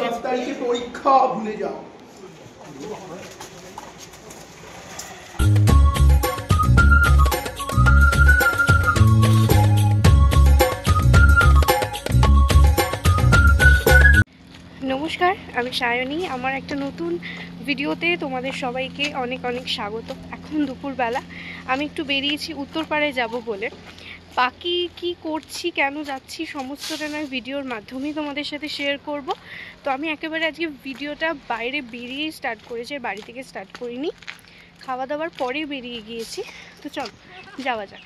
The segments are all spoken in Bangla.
গেছে। তারিখে পরীক্ষা, ভুলে যাও। নমস্কার, আমি সায়নী। আমার একটা নতুন ভিডিওতে তোমাদের সবাইকে অনেক অনেক স্বাগত। এখন দুপুরবেলা আমি একটু বেরিয়েছি উত্তরপাড়ায় যাব বলে। বাকি কি করছি, কেন যাচ্ছি, সমস্তটা নয় ভিডিওর মাধ্যমেই তোমাদের সাথে শেয়ার করব। তো আমি একেবারে আজকে ভিডিওটা বাইরে বেরিয়েই স্টার্ট করেছি, বাড়ি থেকে স্টার্ট করিনি। খাওয়া দাওয়ার পরে বেরিয়ে গিয়েছি। তো চল যাওয়া যাক।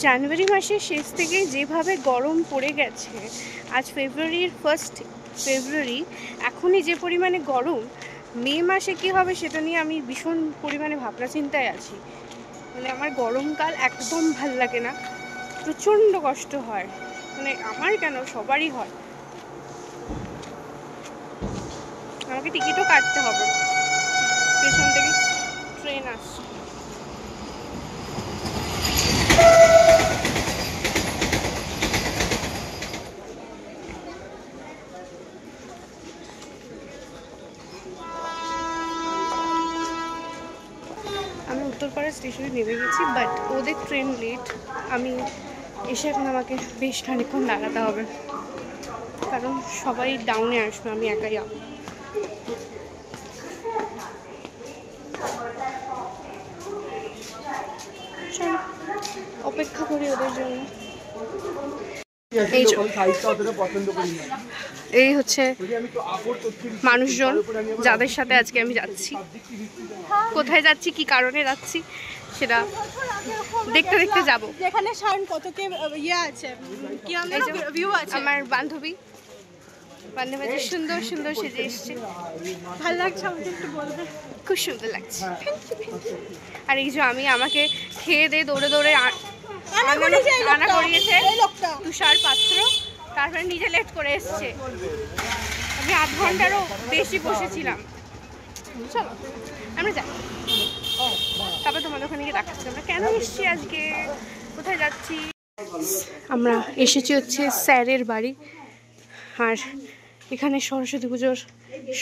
জানুয়ারি মাসের শেষ থেকে যেভাবে গরম পড়ে গেছে, আজ ফেব্রুয়ারির 1 ফেব্রুয়ারি, এখনই যে পরিমাণে গরম, মে মাসে কি হবে সেটা নিয়ে আমি ভীষণ পরিমাণে ভাবনা চিন্তায় আছি। মানে আমার গরমকাল একদম ভাল লাগে না, প্রচণ্ড কষ্ট হয়। মানে আমার কেন, সবারই হয়। আমাকে টিকিটও কাটতে হবে, পেছন থেকে ট্রেন আসছে। আমি উত্তরপাড়া স্টেশনে নেমে গেছি, বাট ওদের ট্রেন লেট। আমি এসে এখন আমাকে বেশ খানিকক্ষণ দাঁড়াতে হবে, কারণ সবাই ডাউনে আসবে, আমি একাই যাবো। চল অপেক্ষা করি ওদের জন্য। এই হচ্ছে মানুষজন যাদের সাথে আজকে আমি যাচ্ছি। কোথায় যাচ্ছি, কি কারণে যাচ্ছি, সেটা দেখতে দেখতে যাবো। এখানে সায়ন কতকে ইয়ে আছে, কি নাম ভিউ আছে। আমার বান্ধবী সুন্দর সুন্দর সেজে এসছে। ভালো লাগছে আমাকে, একটু বলবে? খুব সুন্দর লাগছে। আর এই যে আমাকে খেয়ে দিয়ে দৌড়ে দৌড়ে আনা করিয়েছে তুষার পাত্র, তারপরে নিজে লেট করে এসছে। আমি 8 ঘন্টারও বেশি বসেছিলাম। চলো আমরা যাই, তারপর তোমাদের ওখানে গিয়ে দেখাচ্ছি আমরা কেন এসছি, আজকে কোথায় যাচ্ছি। আমরা এসেছি হচ্ছে স্যারের বাড়ি, আর এখানে সরস্বতী পুজোর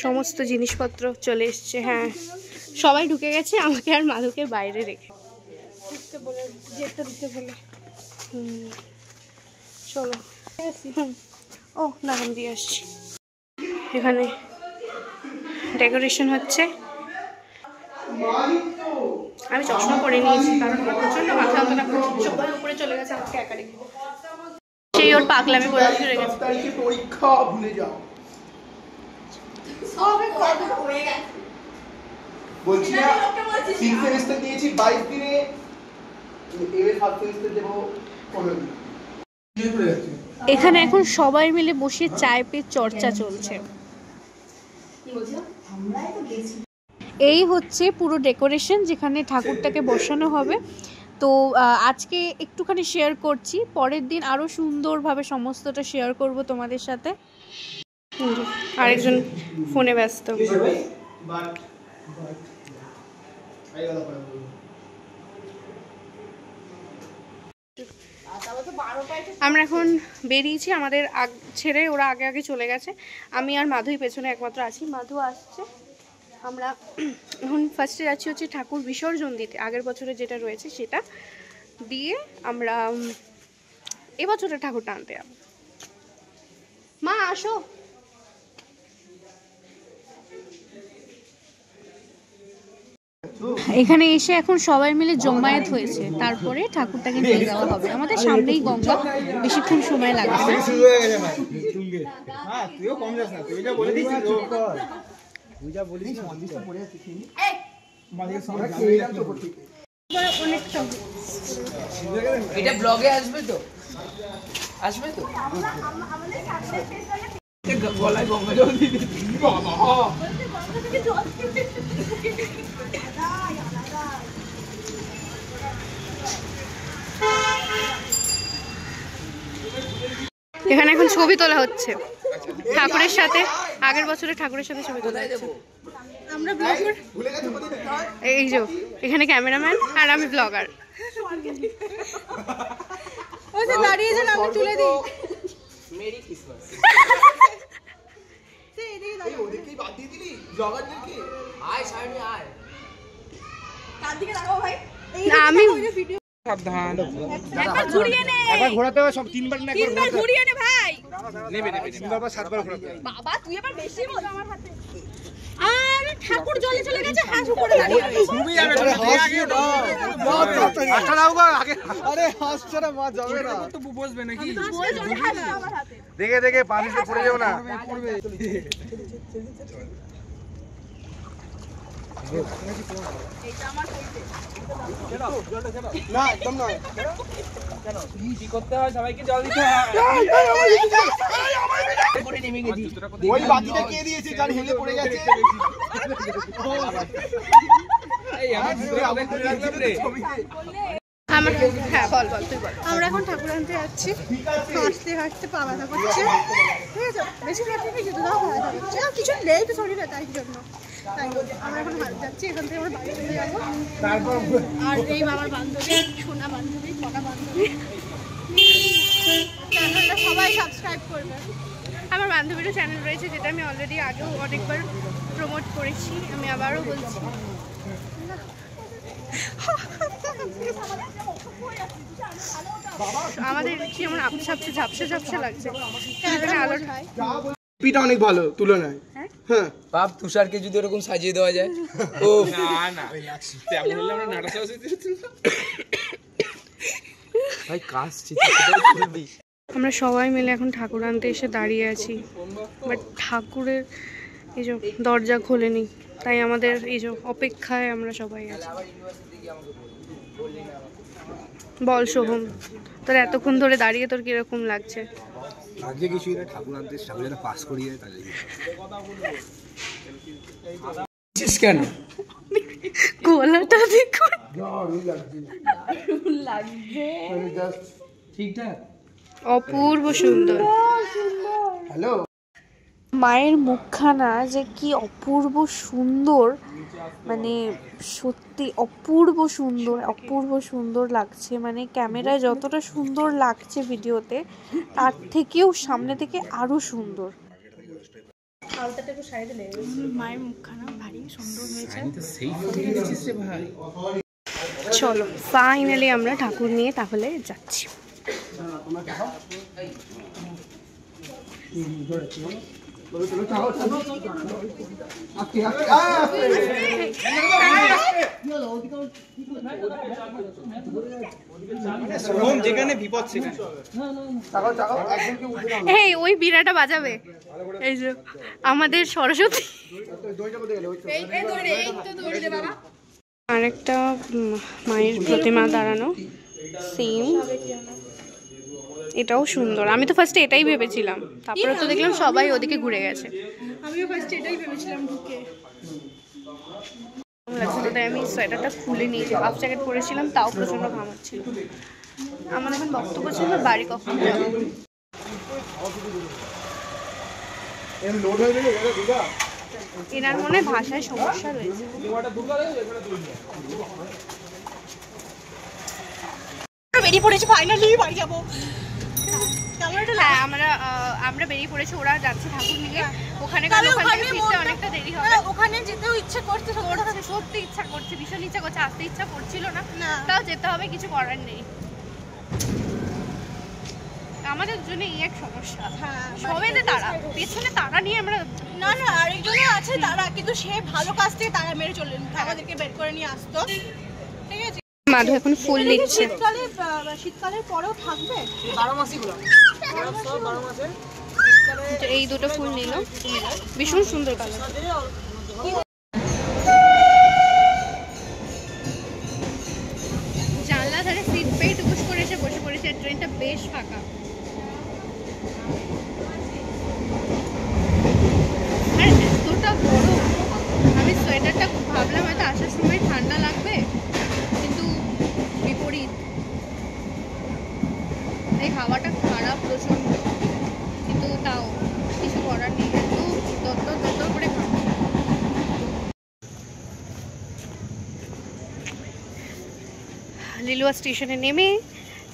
সমস্ত জিনিসপত্র চলে এসছে। হ্যাঁ, সবাই ঢুকে গেছে, আমাকে আর মাধুকে বাইরে রেখে। চলো। ও না, আমি দিয়ে আসছি। এখানে ডেকোরেশন হচ্ছে। আমি চশমা পরে নিয়েছি কারণ প্রচন্ড মাথা যন্ত্রণা করছে, সবাই উপরে চলে গেছে, আমাকে একা রেখে। সেই ওর পাগলামি করে ফিরে গেছে। তারিখে পরীক্ষা, ভুলে যাও। বলছি না 6 সেমিস্টার দিয়েছি 22 দিনে, এর 7 সেমিস্টার দেব 15 দিন। এখানে এখন সবাই মিলে বসে চায় পে চর্চা চলছে। এই হচ্ছে পুরো ডেকোরেশন যেখানে ঠাকুরটাকে বসানো হবে। তো আজকে একটুখানি শেয়ার করছি, পরের দিন আরও সুন্দরভাবে সমস্তটা শেয়ার করব তোমাদের সাথে। আরেকজন ফোনে ব্যস্ত। আমরা এখন বেরিয়েছি, আমাদের ছেড়ে ওরা আগে আগে চলে গেছে। আমি আর মাধুই পেছনে একমাত্র আছি, মাধু আসছে। আমরা এখন ফার্স্টে যাচ্ছি হচ্ছে ঠাকুর বিসর্জন দিতে, আগের বছরে যেটা রয়েছে সেটা দিয়ে আমরা এবছরে ঠাকুরটা আনতে যাবো। মা আসো। এখানে এসে এখন সবাই মিলে জমায়েত হয়েছে, তারপরে ঠাকুরটাকে নিয়ে যাওয়া হবে। আমাদের সামনেই গঙ্গা, বেশিক্ষণ সময় লাগবে না। এটা ব্লগে আসবে তো, আসবে তো। গলায় গঙ্গা জল দিয়ে এখানে এখন ছবি তোলা হচ্ছে ঠাকুরের সাথে, আগের বছরে ঠাকুরের সাথে ছবি তোলা হচ্ছে। আমরা ব্লগার, এই যে এখানে ক্যামেরাম্যান আর আমি ব্লগার। ও যে দাঁড়িয়ে যান, আমি তুলে দিই। Merry Christmas. বাদ দিয়ে দিলি ব্লগারদেরকে? আয় সামনে আয়। কার দিকে তাকাও ভাই? আমি সাবধান। একবার ঘুরিয়ে নে। একবার ঘোরাতে হবে সব তিনবার না একবার তিনবার ঘুরিয়ে নে ভাই। নেবে তিনবার বা সাতবার ঘোরাতে হবে। বাবা তুই এবার বেশি বল আমার হাতে। আরে ঠাকুর জলে চলে গেছে হাঁস উপরে দাঁড়িয়ে আছে। তুমি যাবে তো আগে না আচ্ছা দাও গো আগে আরে হাঁস ছাড়া মা যাবে না তো বসবে নাকি? বল জলে হাঁস আমার হাতে। দেখে দেখে পানিতে পড়ে যাও না পড়বে এইটা আমার কইতে। না একদম না কি করতে হয়? সবাইকে জল দিতে হয়। করে নেমে গেছি। ওই বাতিটা কে দিয়েছে যার হেলে পড়ে গেছে এই আমার ভিডিও আগে করে রাখলাম রে। আমরা হ্যাঁ বল বল তুই বল। আমরা এখন ঠাকুর আনতে যাচ্ছি। হাঁটতে হাঁটতে পা ব্যথা করছে। ঠিক আছে বেশি হাঁটতে নেই কিন্তু তাও ব্যথা করছে। আর কিছু নেই তো শরীরে তাই জন্য। তাই আমরা এখন হাঁটতে যাচ্ছি। এখান থেকে আমরা বাড়ি চলে যাবো। আর এই আমার বান্ধবী সোনা বান্ধবী কটা বান্ধবী চ্যানেলটা সবাই সাবস্ক্রাইব করবে। আমার বান্ধবীরও চ্যানেল রয়েছে যেটা আমি অলরেডি আগেও অনেকবার প্রমোট করেছি, আমি আবারও বলছি। আমাদের কি এমন ঝাপসা ঝাপসা লাগছে, এখানে আলোর পিটা অনেক ভালো তুলনায়। হ্যাঁ বাপ তুষারকে যদি এরকম সাজিয়ে দেওয়া যায়। ও না না তেমন হলে আমরা নাটক ভাই কাজছি। আমরা সবাই মিলে এখন ঠাকুর আনতে এসে দাঁড়িয়ে আছি, বাট ঠাকুরের এই যে দরজা খোলেনি, তাই আমাদের এই যে অপেক্ষায় আমরা সবাই আছি। বল সোহম, তোর এতক্ষণ ধরে দাঁড়িয়ে তোর কিরকম লাগছে? আজকে কিছু এটা ঠাকুর আনতে ঠাকুর যেন পাস করিয়ে তাহলে কেন গলাটা দেখুন ঠিকঠাক অপূর্ব সুন্দর। হ্যালো মায়ের মুখখানা যে কি অপূর্ব সুন্দর, মানে সত্যি অপূর্ব সুন্দর লাগছে। মানে ক্যামেরায় যতটা সুন্দর লাগছে ভিডিওতে, তার থেকেও সামনে থেকে আরো সুন্দর। মায়ের মুখখানা ভারী সুন্দর হয়েছে। চলো ফাইনালি আমরা ঠাকুর নিয়ে তাহলে যাচ্ছি। যেখানে বিপদ সেখানে এই ওই বিড়াটা বাজাবে, এই যে আমাদের সরস্বতী। আরেকটা মায়ের প্রতিমা দাঁড়ানো, সেম, এটাও সুন্দর। আমি তো ফার্স্টে এটাই ভেবেছিলাম, তারপরে তো দেখলাম সবাই ওদিকে ঘুরে গেছে। আমিও ফার্স্ট এটাই ভেবেছিলাম ঢুকে। তাই আমি সোয়েটারটা খুলে নিয়েছি, হাফ জ্যাকেট পরেছিলাম, তাও প্রচন্ড ঘাম হচ্ছিল। আমার এখন বক্তব্য ছিল বাড়ি কখন যাবো। এনার মনে ভাষায় সমস্যা রয়েছে। বেরিয়ে পড়েছি ফাইনালি বাড়ি যাবো। হ্যাঁ আমরা বেরিয়ে পড়েছি, ওরা যাচ্ছে ঠাকুর নিয়ে ওখানে, কারণ ওখান থেকে ফিরতে অনেকটা দেরি হবে। ওখানে যেতেও ইচ্ছে করছে, সত্যি ইচ্ছা করছে, ভীষণ ইচ্ছা করছে, আসতে ইচ্ছা করছিল না, তাও যেতে হবে, কিছু করার নেই। আমাদের জন্য এই এক সমস্যা, সবেতে তারা পেছনে তারা নিয়ে আমরা না না আরেকজনও আছে তারা, কিন্তু সে ভালো কাজ থেকে তারা মেরে চললেন, আমাদেরকে বের করে নিয়ে আসতো। ঠিক আছে, মাধু এখন ফুল নিচ্ছে। শীতকালের পরেও থাকবে 12 মাসই হলো। এই দুটো ফুল নিল, ভীষণ সুন্দর কালার। জানলা ধারে সিট পেয়ে টুকুস করে এসে বসে পড়েছে, ট্রেনটা বেশ ফাঁকা। আর এতটা গরম, আমি সোয়েটারটা ভাবলাম হয়তো আসার সময় ঠান্ডা লাগবে, কিন্তু বিপরীত, এই হাওয়াটা খারাপ প্রচন্ড, কিন্তু তাও কিছু করার নেই, এত দত্ত করে খারাপ। লিলুয়া স্টেশনে নেমে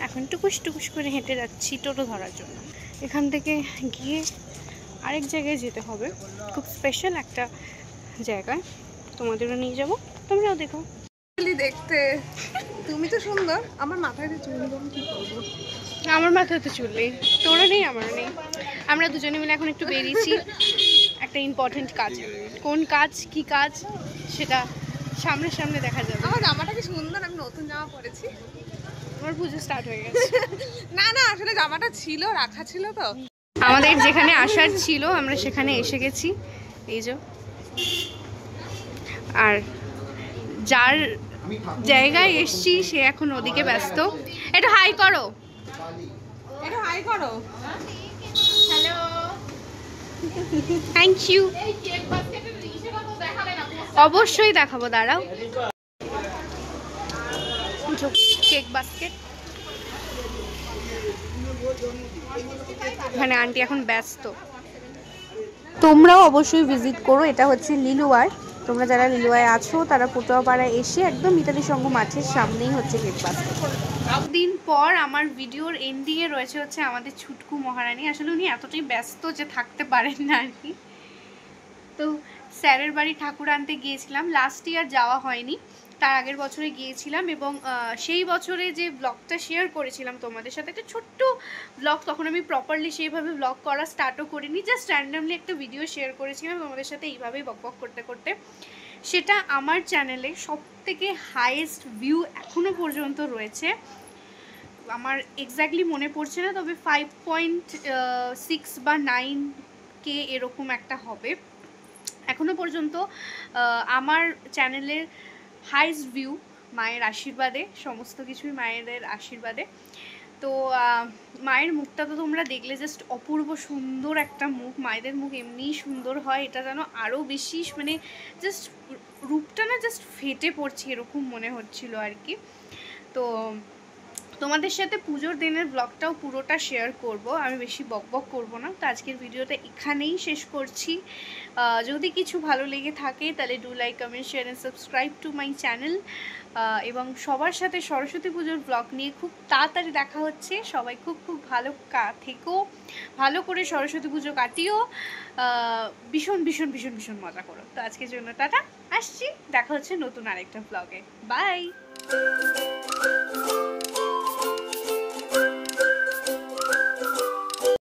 এখন টুকুস টুকুস করে হেঁটে যাচ্ছি টোটো ধরার জন্য। এখান থেকে গিয়ে আরেক জায়গায় যেতে হবে, খুব স্পেশাল একটা জায়গায়, তোমাদেরও নিয়ে যাব, তোমরাও দেখো। দেখতে তুমি তো সুন্দর, আমার মাথায় তো চুল নেই, কি করবো? আমার মাথায় তো চুল নেই, তোরা নেই, আমারও নেই। আমরা দুজনে মিলে এখন একটু বেরিয়েছি একটা ইম্পর্টেন্ট কাজ। কোন কাজ, কি কাজ সেটা সামনে সামনে দেখা যাবে। আমার জামাটা কি সুন্দর, আমি নতুন জামা পরেছি। আমার পুজো স্টার্ট হয়ে গেছে। না না, আসলে জামাটা ছিল, রাখা ছিল তো। আমাদের যেখানে আসার ছিল আমরা সেখানে এসে গেছি, এই যে। আর যার জায়গায় এসছি সে এখন ওদিকে ব্যস্ত। একটু হাই করো, একটু হাই করো। Hello, thank you. অবশ্যই দেখাবো, দাঁড়াও। কেক বাস্কেট, এখানে আন্টি এখন ব্যস্ত। তোমরাও অবশ্যই ভিজিট করো, এটা হচ্ছে লিলুয়ার। তোমরা যারা লিলুয়ায় আছো তারা পটুয়াপাড়ায় এসে একদম মিতালি সংঘ মাঠের সামনেই হচ্ছে কেক বাস্কেট। দিন পর আমার ভিডিওর এন্ডিংয়ে রয়েছে হচ্ছে আমাদের ছুটকু মহারানী। আসলে উনি এতটাই ব্যস্ত যে থাকতে পারেন না আর কি। তো স্যারের বাড়ি ঠাকুর আনতে গিয়েছিলাম, লাস্ট ইয়ার যাওয়া হয়নি, তার আগের বছরে গিয়েছিলাম। এবং সেই বছরে যে ব্লগটা শেয়ার করেছিলাম তোমাদের সাথে, একটা ছোট্ট ব্লগ, তখন আমি প্রপারলি সেইভাবে ব্লগ করা স্টার্টও করিনি, জাস্ট র্যান্ডামলি একটা ভিডিও শেয়ার করেছিলাম তোমাদের সাথে এইভাবেই বকবক করতে করতে। সেটা আমার চ্যানেলে সবথেকে হাইয়েস্ট ভিউ এখনও পর্যন্ত রয়েছে। আমার এক্স্যাক্টলি মনে পড়ছে না, তবে 5.6 বা 9K এরকম একটা হবে এখনো পর্যন্ত আমার চ্যানেলের হাইস্ট ভিউ, মায়ের আশীর্বাদে, সমস্ত কিছুই মায়েদের আশীর্বাদে। তো মায়ের মুখটা তো তোমরা দেখলে, জাস্ট অপূর্ব সুন্দর একটা মুখ। মায়েদের মুখ এমনিই সুন্দর হয়, এটা যেন আরও বেশি, মানে জাস্ট রূপটা না জাস্ট ফেটে পড়ছে এরকম মনে হচ্ছিল আর কি। তো তোমাদের সাথে পুজোর দিনের ব্লগটাও পুরোটা শেয়ার করব, আমি বেশি বকবক করব না। তো আজকের ভিডিওটা এখানেই শেষ করছি। যদি কিছু ভালো লেগে থাকে তাহলে do like, comment, share and subscribe to my channel. এবং সবার সাথে সরস্বতী পুজোর ব্লগ নিয়ে খুব তাড়াতাড়ি দেখা হচ্ছে। সবাই খুব খুব ভালো থেকো, ভালো করে সরস্বতী পুজো কাটিও, ভীষণ ভীষণ ভীষণ ভীষণ মজা করো। তো আজকের জন্য টাটা, আসছি, দেখা হচ্ছে নতুন আরেকটা ব্লগে। বাই।